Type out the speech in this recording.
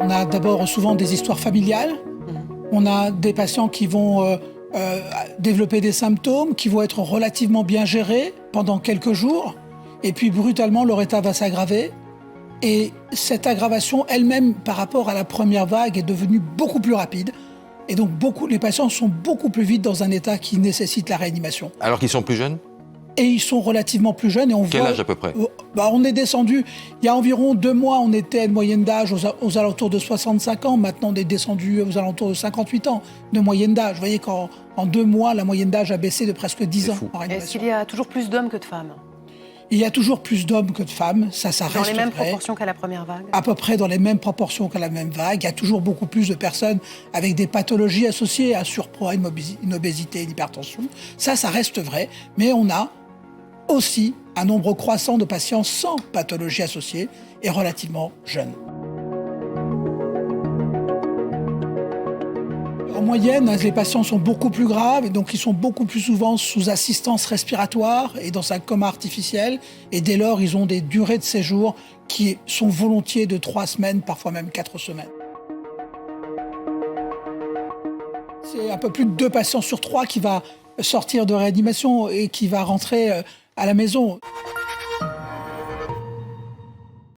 On a d'abord souvent des histoires familiales. On a des patients qui vont développer des symptômes, qui vont être relativement bien gérés pendant quelques jours. Et puis brutalement, leur état va s'aggraver. Et cette aggravation elle-même, par rapport à la première vague, est devenue beaucoup plus rapide. Et donc les patients sont beaucoup plus vite dans un état qui nécessite la réanimation. Alors qu'ils sont plus jeunes? Et ils sont relativement plus jeunes. Et Quel âge à peu près? On est descendu, il y a environ 2 mois, on était à une moyenne d'âge aux alentours de 65 ans. Maintenant, on est descendu aux alentours de 58 ans de moyenne d'âge. Vous voyez qu'en 2 mois, la moyenne d'âge a baissé de presque 10 ans en réanimation. Est-ce qu'il y a toujours plus d'hommes que de femmes? Il y a toujours plus d'hommes que de femmes, ça reste vrai. Dans les mêmes proportions qu'à la première vague? À peu près dans les mêmes proportions qu'à la même vague. Il y a toujours beaucoup plus de personnes avec des pathologies associées à surpoids, une obésité, une hypertension. Ça reste vrai. Mais on a aussi un nombre croissant de patients sans pathologie associée et relativement jeunes. En moyenne, les patients sont beaucoup plus graves et donc ils sont beaucoup plus souvent sous assistance respiratoire et dans un coma artificiel. Et dès lors, ils ont des durées de séjour qui sont volontiers de 3 semaines, parfois même 4 semaines. C'est un peu plus de 2 patients sur 3 qui va sortir de réanimation et qui va rentrer à la maison.